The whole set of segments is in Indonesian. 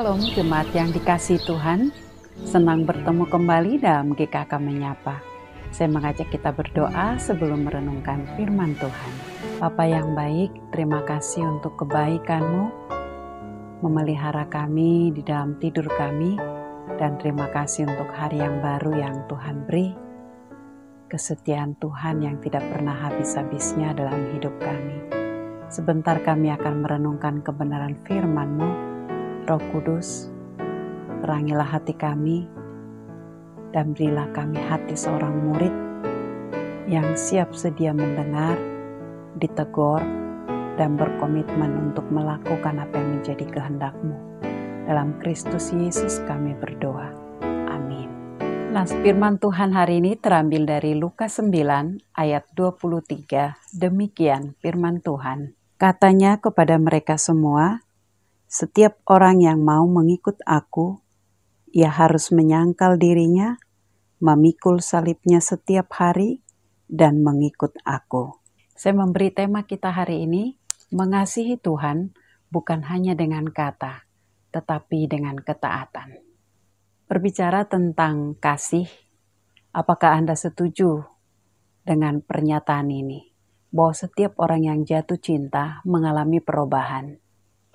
Shalom jemaat yang dikasihi Tuhan, senang bertemu kembali dalam GKK Menyapa. Saya mengajak kita berdoa sebelum merenungkan firman Tuhan. Bapa yang baik, terima kasih untuk kebaikan-Mu, memelihara kami di dalam tidur kami, dan terima kasih untuk hari yang baru yang Tuhan beri. Kesetiaan Tuhan yang tidak pernah habis-habisnya dalam hidup kami. Sebentar kami akan merenungkan kebenaran firman-Mu. Roh Kudus, terangilah hati kami dan berilah kami hati seorang murid yang siap sedia mendengar, ditegur, dan berkomitmen untuk melakukan apa yang menjadi kehendak-Mu. Dalam Kristus Yesus kami berdoa. Amin. Nah, firman Tuhan hari ini terambil dari Lukas 9 ayat 23. Demikian firman Tuhan. Katanya kepada mereka semua, setiap orang yang mau mengikut aku, ia harus menyangkal dirinya, memikul salibnya setiap hari, dan mengikut aku. Saya memberi tema kita hari ini, mengasihi Tuhan bukan hanya dengan kata, tetapi dengan ketaatan. Berbicara tentang kasih, apakah Anda setuju dengan pernyataan ini? Bahwa setiap orang yang jatuh cinta mengalami perubahan.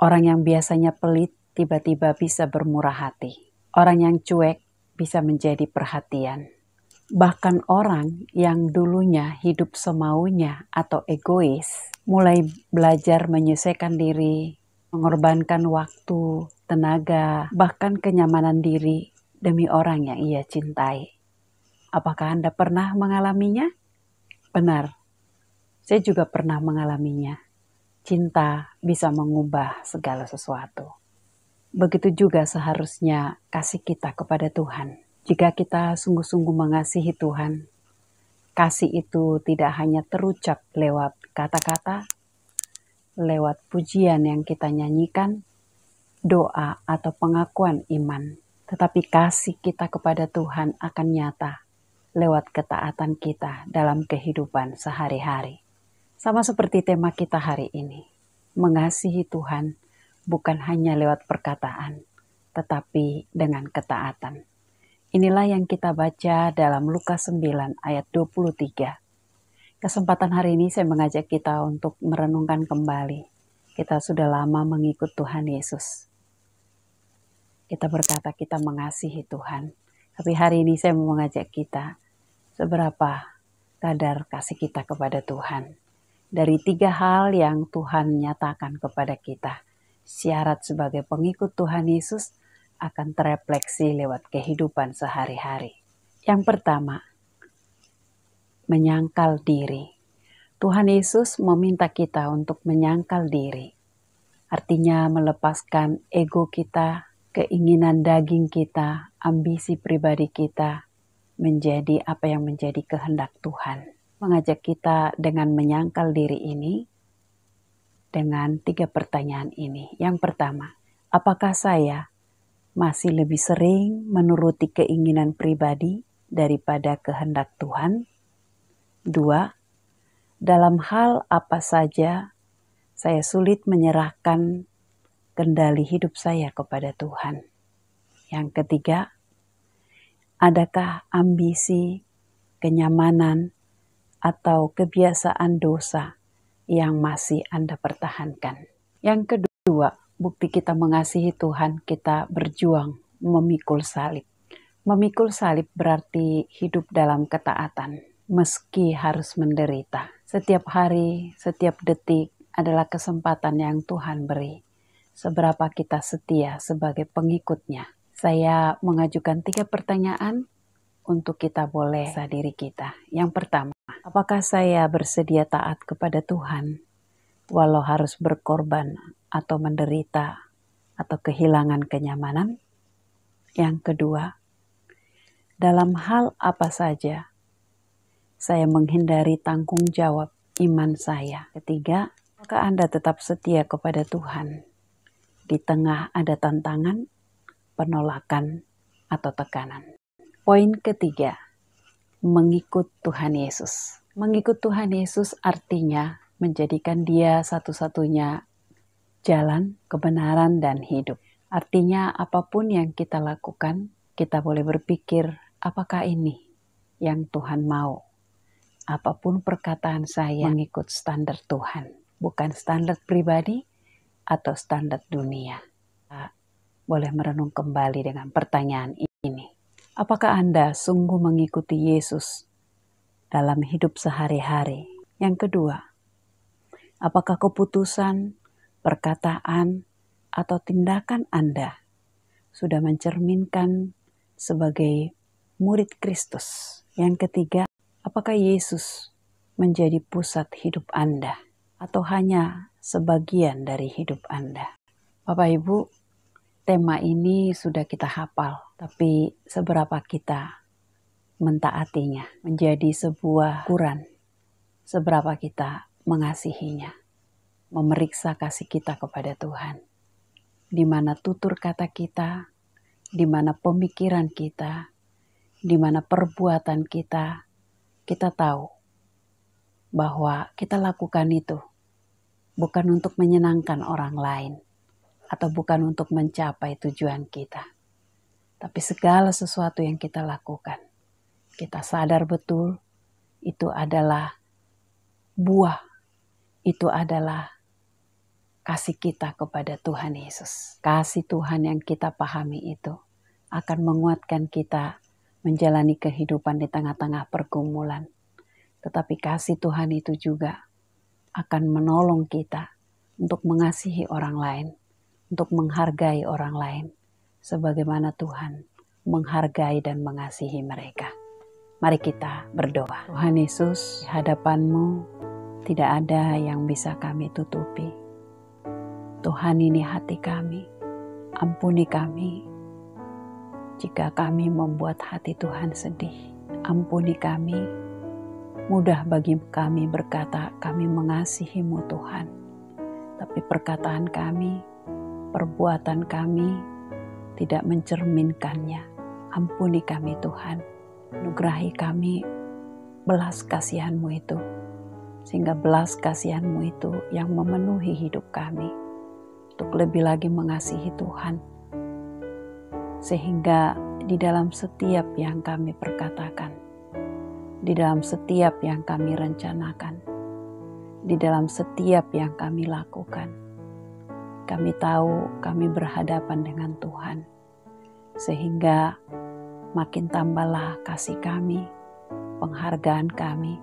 Orang yang biasanya pelit tiba-tiba bisa bermurah hati. Orang yang cuek bisa menjadi perhatian. Bahkan orang yang dulunya hidup semaunya atau egois, mulai belajar menyesuaikan diri, mengorbankan waktu, tenaga, bahkan kenyamanan diri demi orang yang ia cintai. Apakah Anda pernah mengalaminya? Benar, saya juga pernah mengalaminya. Cinta bisa mengubah segala sesuatu. Begitu juga seharusnya kasih kita kepada Tuhan. Jika kita sungguh-sungguh mengasihi Tuhan, kasih itu tidak hanya terucap lewat kata-kata, lewat pujian yang kita nyanyikan, doa atau pengakuan iman. Tetapi kasih kita kepada Tuhan akan nyata lewat ketaatan kita dalam kehidupan sehari-hari. Sama seperti tema kita hari ini, mengasihi Tuhan bukan hanya lewat perkataan, tetapi dengan ketaatan. Inilah yang kita baca dalam Lukas 9 ayat 23. Kesempatan hari ini saya mengajak kita untuk merenungkan kembali. Kita sudah lama mengikut Tuhan Yesus. Kita berkata kita mengasihi Tuhan. Tapi hari ini saya mau mengajak kita, seberapa kadar kasih kita kepada Tuhan. Dari 3 hal yang Tuhan nyatakan kepada kita, syarat sebagai pengikut Tuhan Yesus akan terefleksi lewat kehidupan sehari-hari. Yang pertama, menyangkal diri. Tuhan Yesus meminta kita untuk menyangkal diri. Artinya melepaskan ego kita, keinginan daging kita, ambisi pribadi kita, menjadi apa yang menjadi kehendak Tuhan. Mengajak kita dengan menyangkal diri ini dengan 3 pertanyaan ini. Yang pertama, apakah saya masih lebih sering menuruti keinginan pribadi daripada kehendak Tuhan? 2, dalam hal apa saja saya sulit menyerahkan kendali hidup saya kepada Tuhan? Yang ketiga, adakah ambisi, kenyamanan, atau kebiasaan dosa yang masih Anda pertahankan? Yang kedua, bukti kita mengasihi Tuhan, kita berjuang memikul salib. Memikul salib berarti hidup dalam ketaatan, meski harus menderita. Setiap hari, setiap detik adalah kesempatan yang Tuhan beri. Seberapa kita setia sebagai pengikutnya. Saya mengajukan 3 pertanyaan untuk kita boleh sadari kita. Yang pertama, apakah saya bersedia taat kepada Tuhan walau harus berkorban atau menderita atau kehilangan kenyamanan? Yang kedua, dalam hal apa saja saya menghindari tanggung jawab iman saya? Ketiga, apakah Anda tetap setia kepada Tuhan di tengah ada tantangan, penolakan, atau tekanan? Poin ketiga, mengikut Tuhan Yesus. Mengikut Tuhan Yesus artinya menjadikan Dia satu-satunya jalan, kebenaran, dan hidup. Artinya apapun yang kita lakukan, kita boleh berpikir, apakah ini yang Tuhan mau? Apapun perkataan saya mengikut standar Tuhan, bukan standar pribadi atau standar dunia. Kita boleh merenung kembali dengan pertanyaan ini. Apakah Anda sungguh mengikuti Yesus dalam hidup sehari-hari? Yang kedua, apakah keputusan, perkataan, atau tindakan Anda sudah mencerminkan sebagai murid Kristus? Yang ketiga, apakah Yesus menjadi pusat hidup Anda atau hanya sebagian dari hidup Anda? Bapak Ibu, tema ini sudah kita hafal, tapi seberapa kita mentaatinya menjadi sebuah ukuran, seberapa kita mengasihinya, memeriksa kasih kita kepada Tuhan. Di mana tutur kata kita, di mana pemikiran kita, di mana perbuatan kita, kita tahu bahwa kita lakukan itu bukan untuk menyenangkan orang lain atau bukan untuk mencapai tujuan kita. Tapi segala sesuatu yang kita lakukan, kita sadar betul itu adalah buah, itu adalah kasih kita kepada Tuhan Yesus. Kasih Tuhan yang kita pahami itu akan menguatkan kita menjalani kehidupan di tengah-tengah pergumulan. Tetapi kasih Tuhan itu juga akan menolong kita untuk mengasihi orang lain, untuk menghargai orang lain, sebagaimana Tuhan menghargai dan mengasihi mereka. Mari kita berdoa. Tuhan Yesus, di hadapan-Mu tidak ada yang bisa kami tutupi. Tuhan, ini hati kami, ampuni kami jika kami membuat hati Tuhan sedih. Ampuni kami, mudah bagi kami berkata kami mengasihi-Mu Tuhan, tapi perkataan kami, perbuatan kami tidak mencerminkannya. Ampuni kami Tuhan, anugerahi kami belas kasihan-Mu itu, sehingga belas kasihan-Mu itu yang memenuhi hidup kami, untuk lebih lagi mengasihi Tuhan, sehingga di dalam setiap yang kami perkatakan, di dalam setiap yang kami rencanakan, di dalam setiap yang kami lakukan, kami tahu kami berhadapan dengan Tuhan, sehingga makin tambahlah kasih kami, penghargaan kami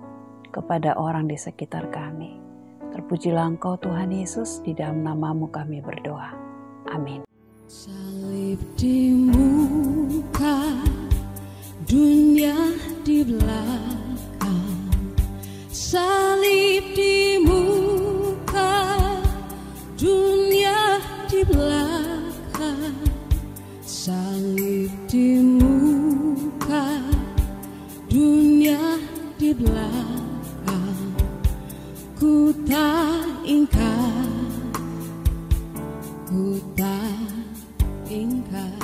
kepada orang di sekitar kami. Terpujilah Engkau Tuhan Yesus, di dalam nama-Mu kami berdoa. Amin. Salib di muka, dunia di belakang. Salib di muka, dunia di belakang. Salib di muka, dunia di belakang. Ku tak ingkar, ku tak ingkar.